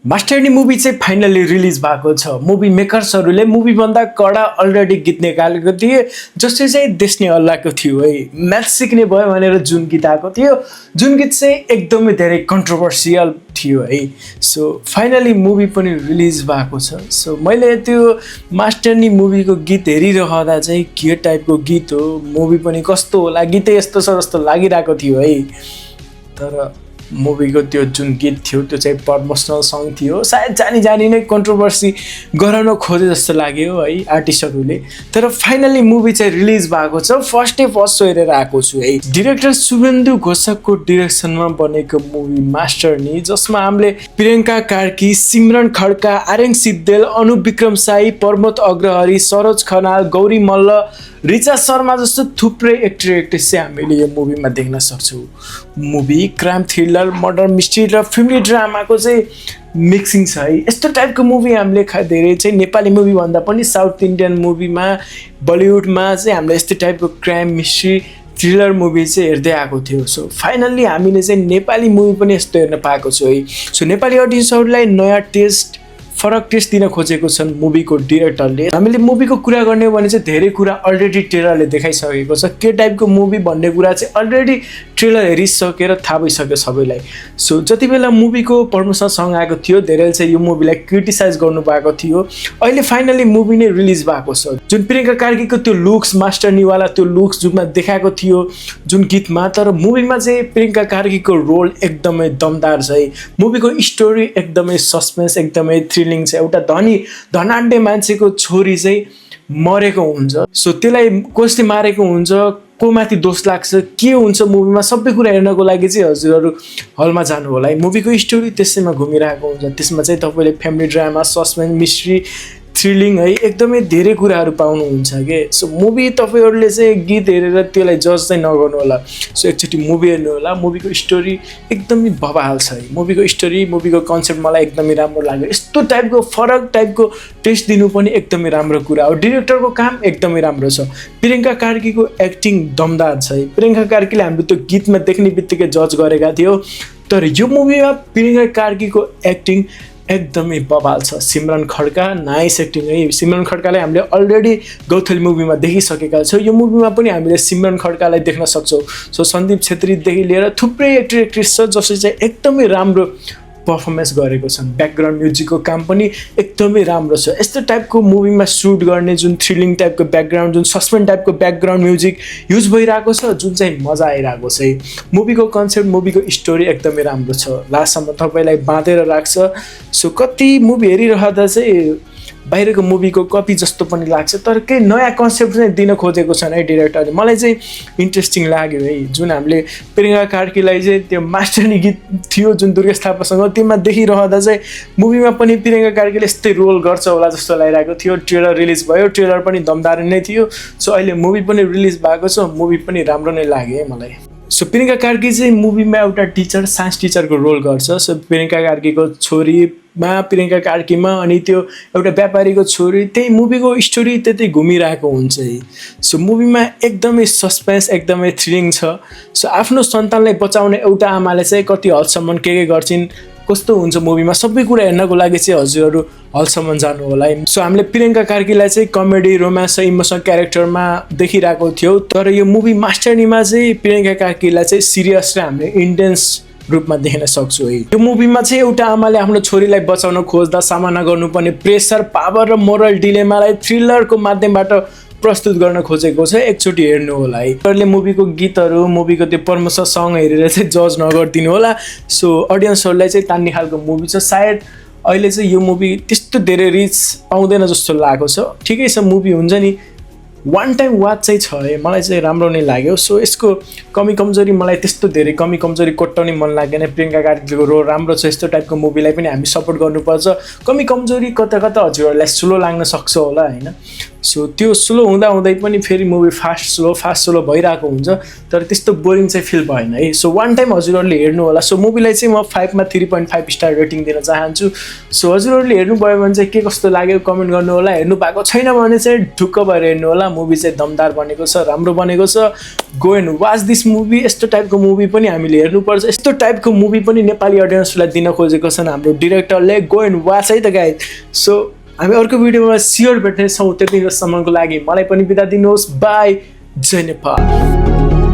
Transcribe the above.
मास्टरनी movie चाहिँ finally release भएको छ। मुभी मेकर्सहरूले मुभी भन्दा कडा अलरेडी गीत निकालेको थिए, जसले चाहिँ देश्ने हल्लाको थियो है। म्याथ सिक्ने भयो भनेर जुन गीत आएको थियो, जुन गीत चाहिँ एकदमै धेरै कन्ट्रोभर्सियल थियो है। सो फाइनली मुभी पनि रिलिज भएको छ। सो मैले त्यो मास्टरनी मुभीको गीत हेरिरहँदा चाहिँ के टाइपको गीत हो, मुभी पनि कस्तो होला, गीतै यस्तो छ जस्तो लागिरहेको थियो है। तर मुभीको त्यो जुन गीत थियो त्यो चाहिँ प्रमोसनल सङ थियो, सायद जानी नै कन्ट्रोभर्सी गराउन खोजे जस्तो लाग्यो है आर्टिस्टहरूले। तर फाइनली मुभी चाहिँ रिलिज भएको छ। फर्स्ट हेरेर आएको छु है। डिरेक्टर शुभेन्दु घोषकको डिरेक्सनमा बनेको मुभी मास्टरनी, जसमा हामीले प्रियङ्का कार्की, सिमरन खड्का, आर्यन सिद्धेल, अनुप विक्रम साई, प्रमोद अग्रहरी, सरोज खनाल, गौरी मल्ल, रिचा शर्मा जस्तो थुप्रै एक्टर एक्ट्रेस चाहिँ हामीले यो मुभीमा देख्न सक्छौँ। Movie crime thriller, murder mystery र फ्यामिली ड्रामाको चाहिँ मिक्सिङ छ है। यस्तो टाइपको मुभी हामीले धेरै चाहिँ नेपाली मुभी भन्दा पनि साउथ इन्डियन मुभीमा, बलिउडमा चाहिँ हामीले यस्तो टाइपको क्राइम मिस्ट्री थ्रिलर मुभी चाहिँ हेर्दै आएको थियो। सो फाइनल्ली हामीले चाहिँ नेपाली मुभी पनि यस्तो हेर्न पाएको छौँ है। सो नेपाली अडियन्सहरूलाई नयाँ टेस्ट, फरक टेस्ट दिन खोजेको छन् मुभीको डिरेक्टरले। हामीले मुभीको कुरा गर्ने हो भने चाहिँ धेरै कुरा अलरेडी ट्रेलरले देखाइसकेको छ। के टाइपको मुभी भन्ने कुरा चाहिँ अलरेडी ट्रेलर हेरिसकेर थाहा भइसक्यो सबैलाई। सो जति बेला मुभीको प्रमोसन सङ आएको थियो, धेरैले चाहिँ यो मुभीलाई क्रिटिसाइज गर्नुभएको थियो। अहिले फाइनली मुभी नै रिलिज भएको छ। जुन प्रियङ्का कार्कीको त्यो लुक्स, मास्टरनीवाला त्यो लुक्स जुनमा देखाएको थियो जुन गीतमा, तर मुभीमा चाहिँ प्रियङ्का कार्कीको रोल एकदमै दमदार छ है। मुभीको स्टोरी एकदमै सस्पेन्स, एकदमै थ्रिलिङ छ। एउटा धनाढ्य मान्छेको छोरी चाहिँ मरेको हुन्छ। सो त्यसलाई कसले मारेको हुन्छ, को माथि दोष लाग्छ, के हुन्छ मुभीमा, सबै कुरा हेर्नको लागि चाहिँ हजुरहरू हलमा जानु होला है। मुभीको स्टोरी त्यसैमा घुमिरहेको हुन्छ। त्यसमा चाहिँ तपाईँले family drama, suspense, mystery, thrilling है, एकदमै धेरै कुराहरू पाउनुहुन्छ के। सो मुभी तपाईँहरूले चाहिँ गीत हेरेर त्यसलाई जज चाहिँ नगर्नु होला। सो एकचोटि मुभी हेर्नु होला। मुभीको स्टोरी एकदमै बवाल छ है। मुभीको स्टोरी, मुभीको कन्सेप्ट मलाई एकदमै राम्रो लाग्यो। यस्तो टाइपको फरक टाइपको टेस्ट दिनु पनि एकदमै राम्रो कुरा हो। डिरेक्टरको काम एकदमै राम्रो छ। प्रियङ्का कार्कीको एक्टिङ दमदार छ है। प्रियङ्का कार्कीले हामीले त्यो गीतमा देख्ने बित्तिकै जज गरेका थियौँ, तर यो मुभीमा प्रियङ्का कार्कीको एक्टिङ एकदमै बवाल छ। सिमरन खड्का नाइस एक्टिङ है। सिमरन खड्कालाई हामीले अलरेडी गौथली मुभीमा देखिसकेका छौँ। यो मुभीमा पनि हामीले सिमरन खड्कालाई देख्न सक्छौँ। सो सन्दीप छेत्रीदेखि लिएर थुप्रै एक्टर एक्ट्रेस छ जसले चाहिँ एकदमै राम्रो पर्फर्मेन्स गरेको छन्। ब्याकग्राउन्ड म्युजिकको काम पनि एकदमै राम्रो छ। यस्तो टाइपको मुभीमा सुट गर्ने जुन थ्रिलिङ टाइपको ब्याकग्राउन्ड, जुन सस्पेन्स टाइपको ब्याकग्राउन्ड म्युजिक युज भइरहेको छ, जुन चाहिँ मजा आइरहेको छ है। मुभीको कन्सेप्ट, मुभीको स्टोरी एकदमै राम्रो छ। लास्टसम्म तपाईँलाई बाँधेर राख्छ। सो कति मुभी हेरिरहँदा चाहिँ बाहिरको मुभीको कपी जस्तो पनि लाग्छ, तर केही नयाँ कन्सेप्ट चाहिँ दिन खोजेको छन् है डिरेक्टरले। मलाई चाहिँ इन्ट्रेस्टिङ लाग्यो है। जुन हामीले प्रियङ्का कार्कीलाई चाहिँ त्यो मास्टरनी गीत थियो जुन दुर्गेश थापासँग, त्यसमा देखिरहँदा चाहिँ मुभीमा पनि प्रियङ्का कार्कीले यस्तै रोल गर्छ होला जस्तो लागिरहेको थियो। ट्रेलर रिलिज भयो, ट्रेलर पनि दमदार नै थियो। सो अहिले मुभी पनि रिलिज भएको छ, मुभी पनि राम्रो नै लाग्यो है मलाई। सो प्रियङ्का कार्की चाहिँ मुभीमा एउटा टिचर, साइन्स टिचरको रोल गर्छ। सो प्रियङ्का कार्कीको छोरीमा, प्रियङ्का कार्कीमा, अनि त्यो एउटा व्यापारीको छोरी, त्यही मुभीको स्टोरी त्यतै घुमिरहेको हुन्छ है। सो मुभीमा एकदमै सस्पेन्स, एकदमै थ्रिलिङ छ। सो आफ्नो सन्तानलाई बचाउने एउटा आमाले चाहिँ कति हदसम्म के गर्छिन्, कस्तो हुन्छ मुभीमा, सबै कुरा हेर्नको लागि चाहिँ हजुरहरू हलसम्म जानु होला है। सो हामीले प्रियङ्का कार्कीलाई चाहिँ कमेडी, रोमान्स, इमोसनल क्यारेक्टरमा देखिरहेको थियौँ, तर यो मुभी मास्टरनीमा चाहिँ प्रियङ्का कार्कीलाई चाहिँ सिरियस र हामीले इन्टेन्स रूपमा देख्न सक्छौँ है। यो मुभीमा चाहिँ एउटा आमाले आफ्नो छोरीलाई बचाउन खोज्दा सामना गर्नुपर्ने प्रेसर, पावर र मोरल डिलेमालाई थ्रिलरको माध्यमबाट प्रस्तुत गर्न खोजेको छ। एकचोटि हेर्नु होला है। तपाईँले मुभीको गीतहरू, मुभीको त्यो प्रमोसन सङ हेरेर चाहिँ जज नगरिदिनु होला। सो अडियन्सहरूलाई चाहिँ तान्ने खालको मुभी छ। सायद अहिले चाहिँ यो मुभी त्यस्तो धेरै रिच पाउँदैन जस्तो लागेको छ। ठिकै छ, मुभी हुन्छ नि, वान टाइम वाच चाहिँ छ है। मलाई चाहिँ राम्रो नै लाग्यो। सो यसको कमी कमजोरी, मलाई त्यस्तो धेरै कमी कमजोरी कोट्टाउने मन लागेन। प्रियङ्का कार्कीको रोल राम्रो छ। यस्तो टाइपको मुभीलाई पनि हामी सपोर्ट गर्नुपर्छ। कमी कमजोरी कता कता हजुरहरूलाई स्लो लाग्न सक्छ होला होइन। सो त्यो स्लो हुँदै पनि फेरि मुभी फास्ट स्लो भइरहेको हुन्छ तर त्यस्तो बोरिङ चाहिँ फिल भएन है। सो वान टाइम हजुरहरूले हेर्नु होला। सो मुभीलाई चाहिँ म 5 मा 3.5 स्टार रेटिङ दिन चाहन्छु। सो हजुरहरूले हेर्नुभयो भने चाहिँ के कस्तो लाग्यो कमेन्ट गर्नु होला। हेर्नु भएको छैन भने चाहिँ ढुक्क भएर हेर्नु होला। मुभी चाहिँ दमदार बनेको छ, राम्रो बनेको छ। Go and watch this movie. यस्तो टाइपको मुभी पनि हामीले हेर्नुपर्छ। यस्तो टाइपको मुभी पनि नेपाली अडियन्सलाई दिन खोजेको छन् हाम्रो डिरेक्टरले। गो एन्ड वाच है त गाइज। सो हामी अर्को भिडियोमा स्योर भेट्नेछौँ। त्यतिखेरसम्मको लागि मलाई पनि बिदा दिनुहोस्। बाई। जय नेपाल।